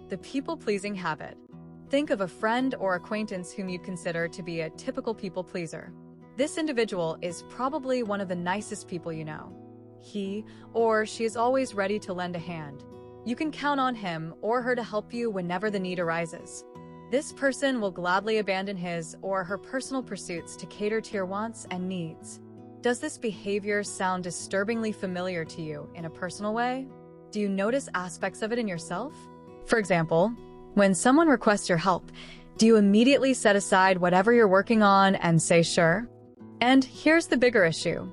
The people-pleasing habit. Think of a friend or acquaintance whom you'd consider to be a typical people-pleaser. This individual is probably one of the nicest people you know. He or she is always ready to lend a hand. You can count on him or her to help you whenever the need arises. This person will gladly abandon his or her personal pursuits to cater to your wants and needs. Does this behavior sound disturbingly familiar to you in a personal way? Do you notice aspects of it in yourself? For example, when someone requests your help, do you immediately set aside whatever you're working on and say sure? And here's the bigger issue.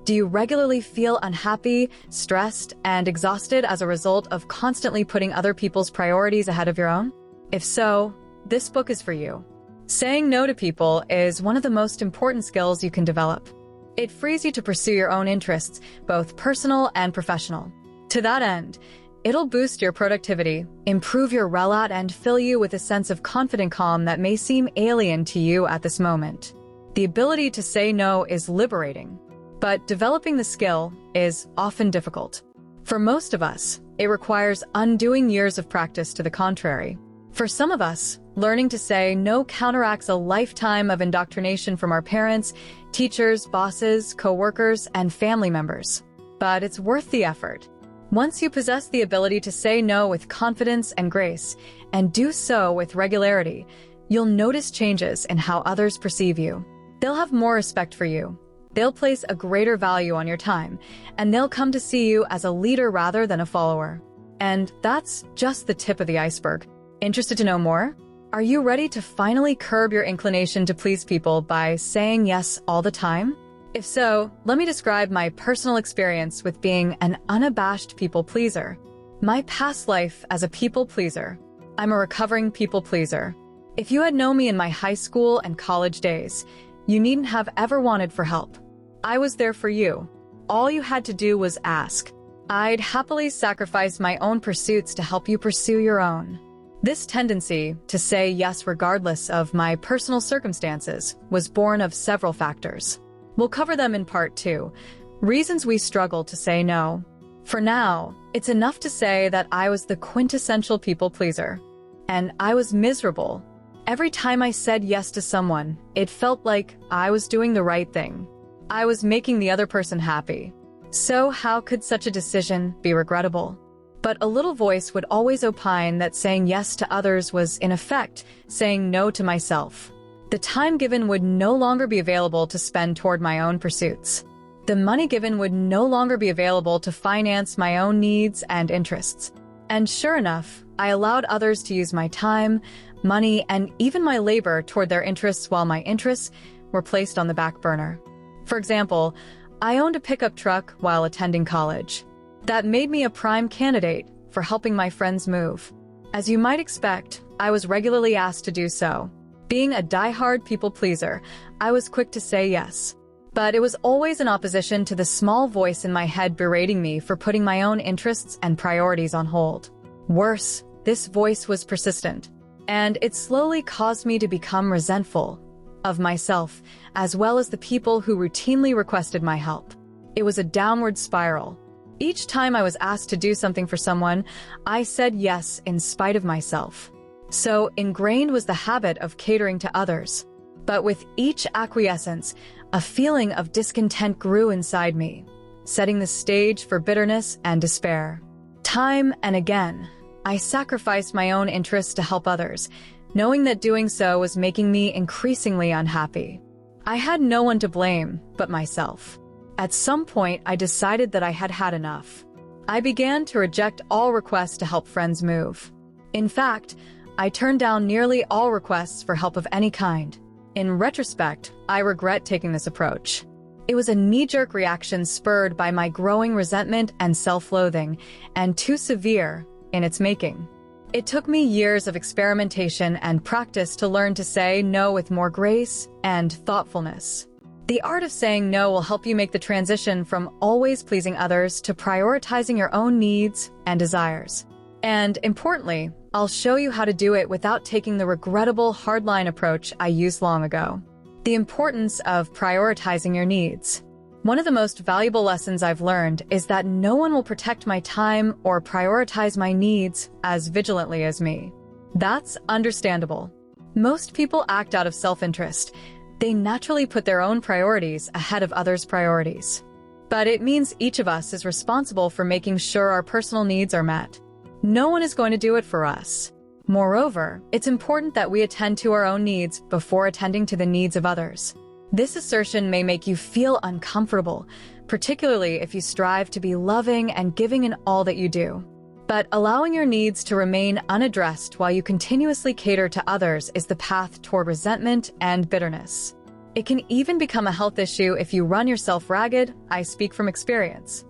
Do you regularly feel unhappy, stressed, and exhausted as a result of constantly putting other people's priorities ahead of your own? If so, this book is for you. Saying no to people is one of the most important skills you can develop. It frees you to pursue your own interests, both personal and professional. To that end, it'll boost your productivity, improve your relat, and fill you with a sense of confident calm that may seem alien to you at this moment. The ability to say no is liberating, but developing the skill is often difficult. For most of us, it requires undoing years of practice to the contrary. For some of us, learning to say no counteracts a lifetime of indoctrination from our parents, teachers, bosses, co-workers, and family members. But it's worth the effort. Once you possess the ability to say no with confidence and grace, and do so with regularity, you'll notice changes in how others perceive you. They'll have more respect for you. They'll place a greater value on your time, and they'll come to see you as a leader rather than a follower. And that's just the tip of the iceberg. Interested to know more? Are you ready to finally curb your inclination to please people by saying yes all the time? If so, let me describe my personal experience with being an unabashed people pleaser. My past life as a people pleaser. I'm a recovering people pleaser. If you had known me in my high school and college days, you needn't have ever wanted for help. I was there for you. All you had to do was ask. I'd happily sacrifice my own pursuits to help you pursue your own. This tendency to say yes regardless of my personal circumstances was born of several factors. We'll cover them in part 2, reasons we struggle to say no. For now, it's enough to say that I was the quintessential people pleaser. And I was miserable. Every time I said yes to someone, it felt like I was doing the right thing. I was making the other person happy. So how could such a decision be regrettable? But a little voice would always opine that saying yes to others was, in effect, saying no to myself. The time given would no longer be available to spend toward my own pursuits. The money given would no longer be available to finance my own needs and interests. And sure enough, I allowed others to use my time, money, and even my labor toward their interests while my interests were placed on the back burner. For example, I owned a pickup truck while attending college. That made me a prime candidate for helping my friends move. As you might expect, I was regularly asked to do so. Being a die-hard people pleaser, I was quick to say yes. But it was always in opposition to the small voice in my head berating me for putting my own interests and priorities on hold. Worse, this voice was persistent, and it slowly caused me to become resentful of myself, as well as the people who routinely requested my help. It was a downward spiral. Each time I was asked to do something for someone, I said yes in spite of myself. So ingrained was the habit of catering to others. But with each acquiescence, a feeling of discontent grew inside me, setting the stage for bitterness and despair. Time and again, I sacrificed my own interests to help others, knowing that doing so was making me increasingly unhappy. I had no one to blame but myself. At some point, I decided that I had had enough. I began to reject all requests to help friends move. In fact, I turned down nearly all requests for help of any kind. In retrospect, I regret taking this approach. It was a knee-jerk reaction spurred by my growing resentment and self-loathing, and too severe in its making. It took me years of experimentation and practice to learn to say no with more grace and thoughtfulness. The art of saying no will help you make the transition from always pleasing others to prioritizing your own needs and desires. And importantly, I'll show you how to do it without taking the regrettable hardline approach I used long ago. The importance of prioritizing your needs. One of the most valuable lessons I've learned is that no one will protect my time or prioritize my needs as vigilantly as me. That's understandable. Most people act out of self-interest. They naturally put their own priorities ahead of others' priorities. But it means each of us is responsible for making sure our personal needs are met. No one is going to do it for us. Moreover, it's important that we attend to our own needs before attending to the needs of others. This assertion may make you feel uncomfortable, particularly if you strive to be loving and giving in all that you do. But allowing your needs to remain unaddressed while you continuously cater to others is the path toward resentment and bitterness. It can even become a health issue if you run yourself ragged. I speak from experience.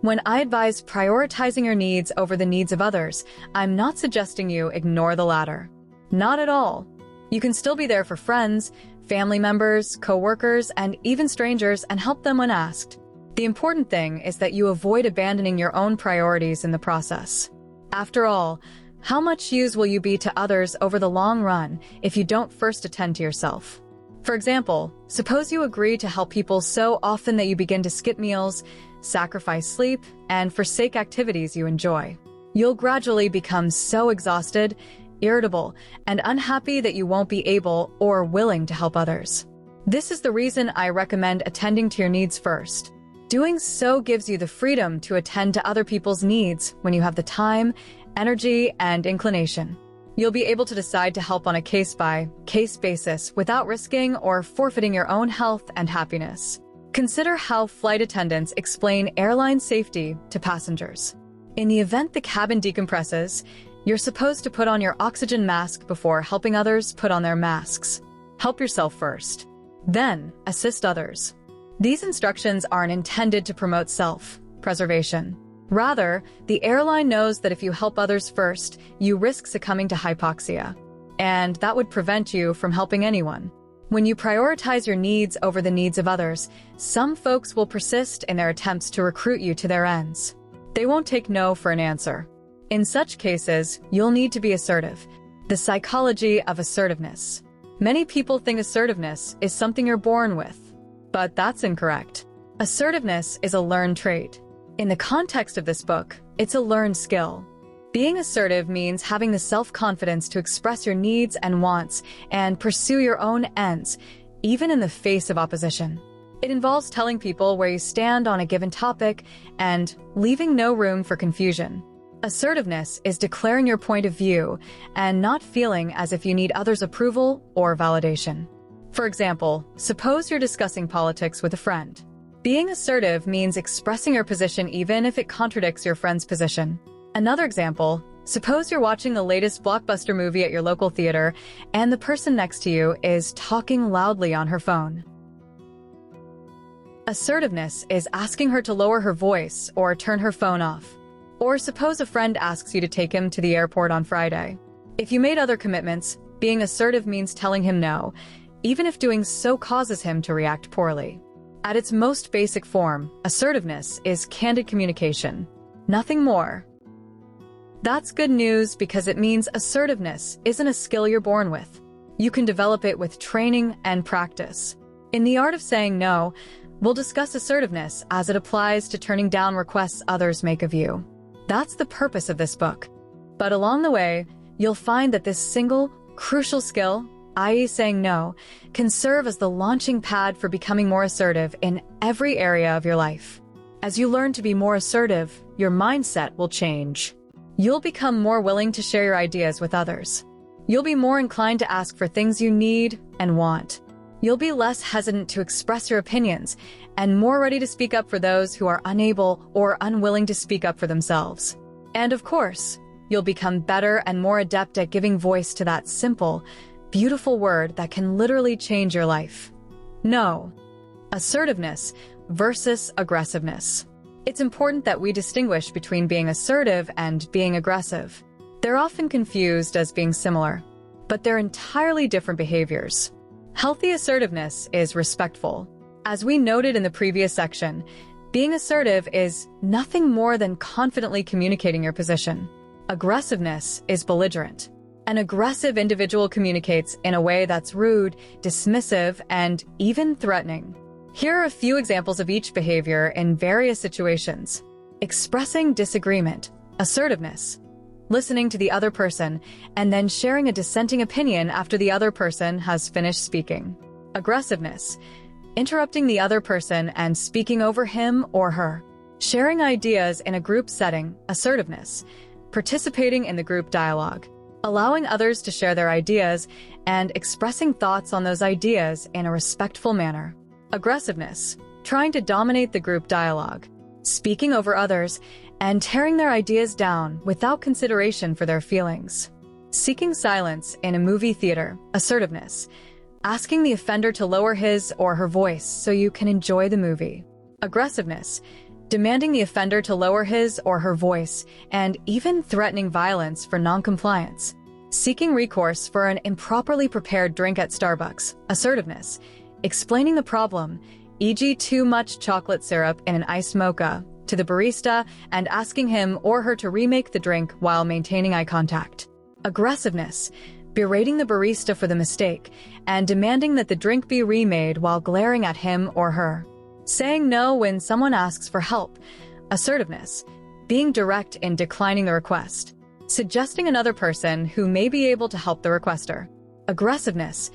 When I advise prioritizing your needs over the needs of others, I'm not suggesting you ignore the latter. Not at all. You can still be there for friends, family members, co-workers, and even strangers and help them when asked. The important thing is that you avoid abandoning your own priorities in the process. After all, how much use will you be to others over the long run if you don't first attend to yourself? For example, suppose you agree to help people so often that you begin to skip meals, sacrifice sleep, and forsake activities you enjoy. You'll gradually become so exhausted, irritable, and unhappy that you won't be able or willing to help others. This is the reason I recommend attending to your needs first. Doing so gives you the freedom to attend to other people's needs when you have the time, energy, and inclination. You'll be able to decide to help on a case-by-case basis without risking or forfeiting your own health and happiness. Consider how flight attendants explain airline safety to passengers. In the event the cabin decompresses, you're supposed to put on your oxygen mask before helping others put on their masks. Help yourself first. Then, assist others. These instructions aren't intended to promote self-preservation. Rather, the airline knows that if you help others first, you risk succumbing to hypoxia. And that would prevent you from helping anyone. When you prioritize your needs over the needs of others, some folks will persist in their attempts to recruit you to their ends. They won't take no for an answer. In such cases, you'll need to be assertive. The psychology of assertiveness. Many people think assertiveness is something you're born with, but that's incorrect. Assertiveness is a learned trait. In the context of this book, it's a learned skill. Being assertive means having the self-confidence to express your needs and wants and pursue your own ends, even in the face of opposition. It involves telling people where you stand on a given topic and leaving no room for confusion. Assertiveness is declaring your point of view and not feeling as if you need others' approval or validation. For example, suppose you're discussing politics with a friend. Being assertive means expressing your position even if it contradicts your friend's position. Another example, suppose you're watching the latest blockbuster movie at your local theater and the person next to you is talking loudly on her phone. Assertiveness is asking her to lower her voice or turn her phone off. Or suppose a friend asks you to take him to the airport on Friday. If you made other commitments, being assertive means telling him no, even if doing so causes him to react poorly. At its most basic form, assertiveness is candid communication. Nothing more. That's good news because it means assertiveness isn't a skill you're born with. You can develop it with training and practice. In the art of saying no, we'll discuss assertiveness as it applies to turning down requests others make of you. That's the purpose of this book. But along the way, you'll find that this single, crucial skill, i.e. saying no, can serve as the launching pad for becoming more assertive in every area of your life. As you learn to be more assertive, your mindset will change. You'll become more willing to share your ideas with others. You'll be more inclined to ask for things you need and want. You'll be less hesitant to express your opinions and more ready to speak up for those who are unable or unwilling to speak up for themselves. And of course, you'll become better and more adept at giving voice to that simple, beautiful word that can literally change your life. No. Assertiveness versus aggressiveness. It's important that we distinguish between being assertive and being aggressive. They're often confused as being similar, but they're entirely different behaviors. Healthy assertiveness is respectful. As we noted in the previous section, being assertive is nothing more than confidently communicating your position. Aggressiveness is belligerent. An aggressive individual communicates in a way that's rude, dismissive, and even threatening. Here are a few examples of each behavior in various situations. Expressing disagreement, assertiveness, listening to the other person, and then sharing a dissenting opinion after the other person has finished speaking. Aggressiveness, interrupting the other person and speaking over him or her. Sharing ideas in a group setting, assertiveness, participating in the group dialogue, allowing others to share their ideas and expressing thoughts on those ideas in a respectful manner. Aggressiveness, trying to dominate the group dialogue, speaking over others and tearing their ideas down without consideration for their feelings. Seeking silence in a movie theater, assertiveness, asking the offender to lower his or her voice so you can enjoy the movie. Aggressiveness, demanding the offender to lower his or her voice and even threatening violence for noncompliance. Seeking recourse for an improperly prepared drink at Starbucks, assertiveness, explaining the problem, e.g. too much chocolate syrup in an iced mocha, to the barista and asking him or her to remake the drink while maintaining eye contact. Aggressiveness, berating the barista for the mistake and demanding that the drink be remade while glaring at him or her. Saying no when someone asks for help, assertiveness, being direct in declining the request. Suggesting another person who may be able to help the requester. Aggressiveness,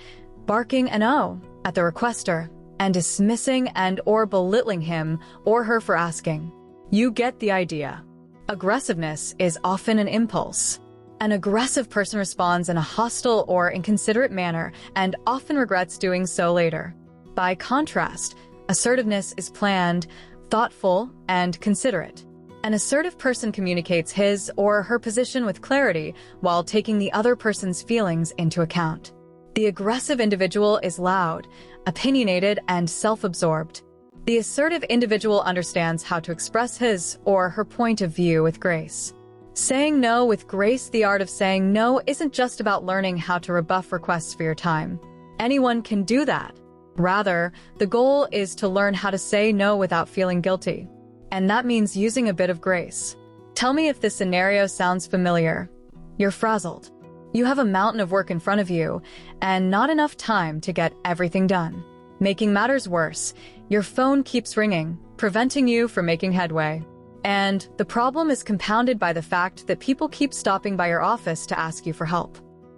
barking an "oh" at the requester and dismissing and or belittling him or her for asking. You get the idea. Aggressiveness is often an impulse. An aggressive person responds in a hostile or inconsiderate manner and often regrets doing so later. By contrast, assertiveness is planned, thoughtful, and considerate. An assertive person communicates his or her position with clarity while taking the other person's feelings into account. The aggressive individual is loud, opinionated, and self-absorbed. The assertive individual understands how to express his or her point of view with grace. Saying no with grace. The art of saying no isn't just about learning how to rebuff requests for your time. Anyone can do that. Rather, the goal is to learn how to say no without feeling guilty. And that means using a bit of grace. Tell me if this scenario sounds familiar. You're frazzled. You have a mountain of work in front of you, and not enough time to get everything done. Making matters worse, your phone keeps ringing, preventing you from making headway. And the problem is compounded by the fact that people keep stopping by your office to ask you for help.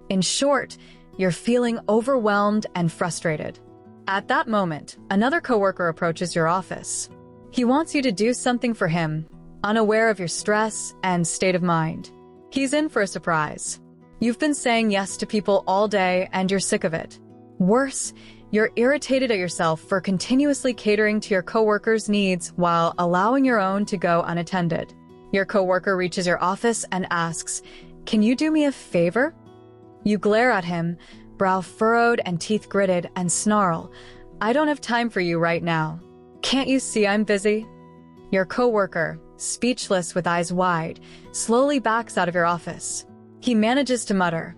In short, you're feeling overwhelmed and frustrated. At that moment, another coworker approaches your office. He wants you to do something for him, unaware of your stress and state of mind. He's in for a surprise. You've been saying yes to people all day and you're sick of it. Worse, you're irritated at yourself for continuously catering to your coworker's needs while allowing your own to go unattended. Your coworker reaches your office and asks, "Can you do me a favor?" You glare at him, brow furrowed and teeth gritted, and snarl, "I don't have time for you right now. Can't you see I'm busy?" Your coworker, speechless with eyes wide, slowly backs out of your office. He manages to mutter,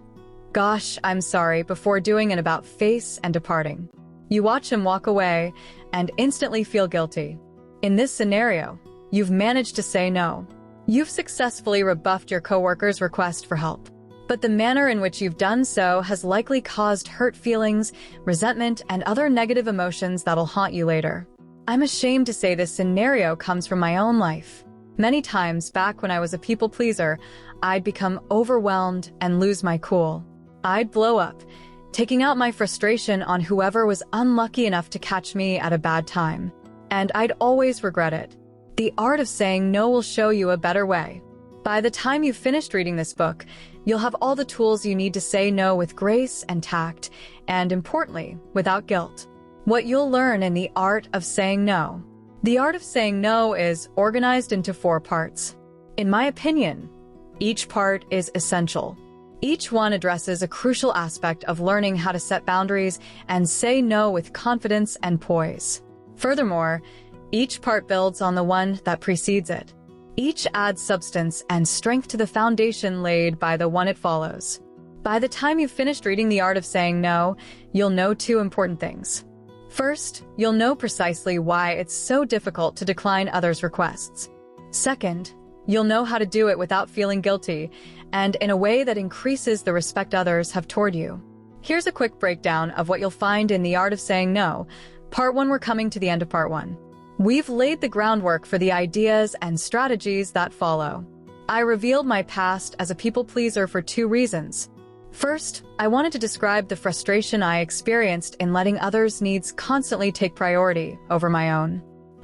"Gosh, I'm sorry," before doing an about-face and departing. You watch him walk away and instantly feel guilty. In this scenario, you've managed to say no. You've successfully rebuffed your coworker's request for help. But the manner in which you've done so has likely caused hurt feelings, resentment, and other negative emotions that'll haunt you later. I'm ashamed to say this scenario comes from my own life. Many times back when I was a people pleaser, I'd become overwhelmed and lose my cool. I'd blow up, taking out my frustration on whoever was unlucky enough to catch me at a bad time. And I'd always regret it. The art of saying no will show you a better way. By the time you've finished reading this book, you'll have all the tools you need to say no with grace and tact, and importantly, without guilt. What you'll learn in the art of saying no. The art of saying no is organized into 4 parts. In my opinion, each part is essential. Each one addresses a crucial aspect of learning how to set boundaries and say no with confidence and poise. Furthermore, each part builds on the one that precedes it. Each adds substance and strength to the foundation laid by the one it follows. By the time you've finished reading The Art of Saying No, you'll know 2 important things. First, you'll know precisely why it's so difficult to decline others' requests. Second, you'll know how to do it without feeling guilty and in a way that increases the respect others have toward you. Here's a quick breakdown of what you'll find in The Art of Saying No, Part 1, we're coming to the end of Part 1. We've laid the groundwork for the ideas and strategies that follow. I revealed my past as a people pleaser for 2 reasons. First, I wanted to describe the frustration I experienced in letting others' needs constantly take priority over my own.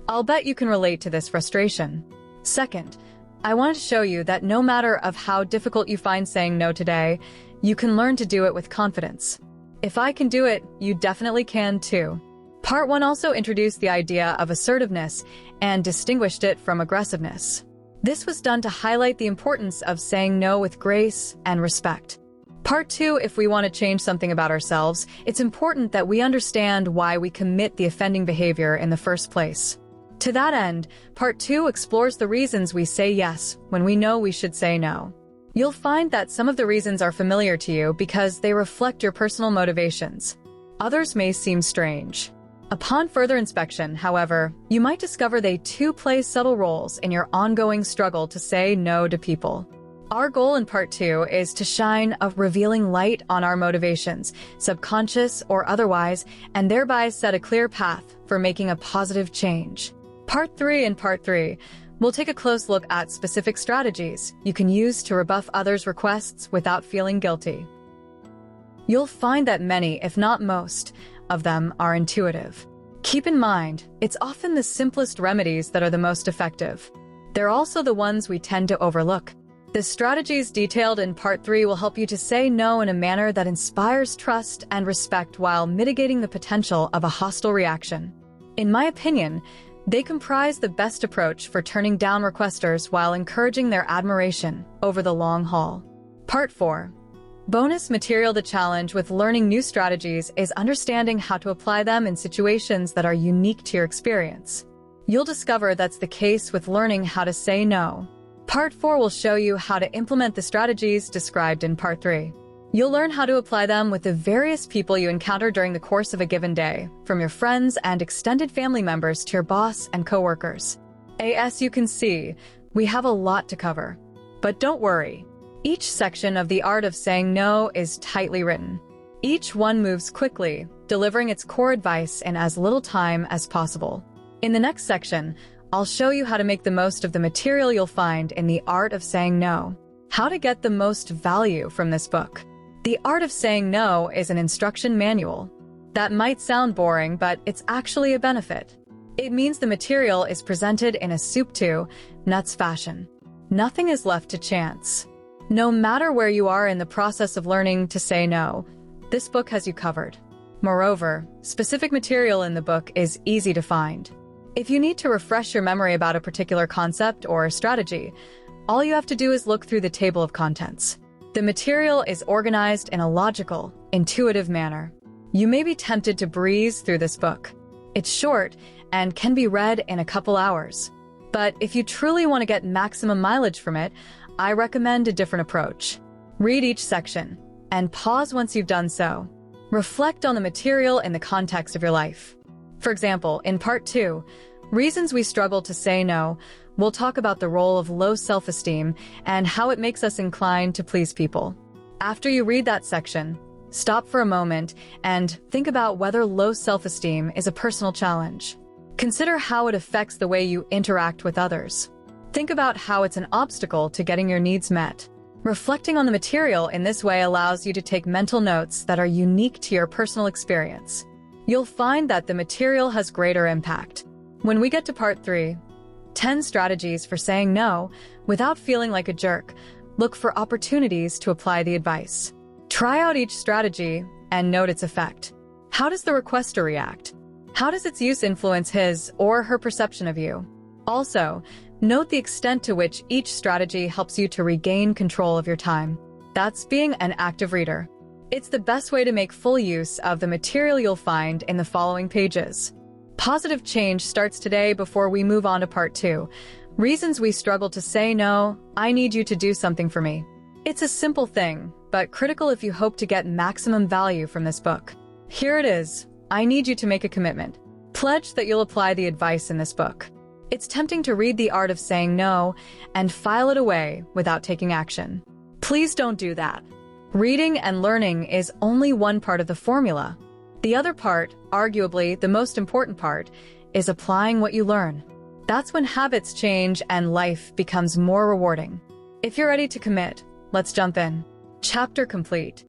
I'll bet you can relate to this frustration. Second, I wanted to show you that no matter of how difficult you find saying no today, you can learn to do it with confidence. If I can do it, you definitely can too. Part 1 also introduced the idea of assertiveness and distinguished it from aggressiveness. This was done to highlight the importance of saying no with grace and respect. Part 2, if we want to change something about ourselves, it's important that we understand why we commit the offending behavior in the first place. To that end, Part 2 explores the reasons we say yes when we know we should say no. You'll find that some of the reasons are familiar to you because they reflect your personal motivations. Others may seem strange. Upon further inspection, however, you might discover they too play subtle roles in your ongoing struggle to say no to people. Our goal in Part 2 is to shine a revealing light on our motivations, subconscious or otherwise, and thereby set a clear path for making a positive change. Part 3 and Part 3, we'll take a close look at specific strategies you can use to rebuff others' requests without feeling guilty. You'll find that many, if not most, of them are intuitive. Keep in mind, it's often the simplest remedies that are the most effective. They're also the ones we tend to overlook. The strategies detailed in Part 3 will help you to say no in a manner that inspires trust and respect while mitigating the potential of a hostile reaction. In my opinion, they comprise the best approach for turning down requesters while encouraging their admiration over the long haul. Part 4. Bonus material. The challenge with learning new strategies is understanding how to apply them in situations that are unique to your experience. You'll discover that's the case with learning how to say no. Part 4 will show you how to implement the strategies described in Part 3. You'll learn how to apply them with the various people you encounter during the course of a given day, from your friends and extended family members to your boss and coworkers. As you can see, we have a lot to cover. But don't worry. Each section of The Art of Saying No is tightly written. Each one moves quickly, delivering its core advice in as little time as possible. In the next section, I'll show you how to make the most of the material you'll find in The Art of Saying No. How to get the most value from this book. The Art of Saying No is an instruction manual. That might sound boring, but it's actually a benefit. It means the material is presented in a soup-to-nuts fashion. Nothing is left to chance. No matter where you are in the process of learning to say no, this book has you covered. Moreover, specific material in the book is easy to find. If you need to refresh your memory about a particular concept or strategy, all you have to do is look through the table of contents. The material is organized in a logical, intuitive manner. You may be tempted to breeze through this book. It's short and can be read in a couple hours. But if you truly want to get maximum mileage from it, I recommend a different approach. Read each section and pause once you've done so. Reflect on the material in the context of your life. For example, in Part 2, Reasons We Struggle to Say No, we'll talk about the role of low self-esteem and how it makes us inclined to please people. After you read that section, stop for a moment and think about whether low self-esteem is a personal challenge. Consider how it affects the way you interact with others. Think about how it's an obstacle to getting your needs met. Reflecting on the material in this way allows you to take mental notes that are unique to your personal experience. You'll find that the material has greater impact. When we get to Part 3, 10 strategies for saying no without feeling like a jerk, look for opportunities to apply the advice. Try out each strategy and note its effect. How does the requester react? How does its use influence his or her perception of you? Also, note the extent to which each strategy helps you to regain control of your time. That's being an active reader. It's the best way to make full use of the material you'll find in the following pages. Positive change starts today. Before we move on to Part 2, Reasons We Struggle to Say No, I Need You to Do Something for Me. It's a simple thing, but critical if you hope to get maximum value from this book. Here it is. I need you to make a commitment. Pledge that you'll apply the advice in this book. It's tempting to read The Art of Saying No and file it away without taking action. Please don't do that. Reading and learning is only one part of the formula. The other part, arguably the most important part, is applying what you learn. That's when habits change and life becomes more rewarding. If you're ready to commit, let's jump in. Chapter complete.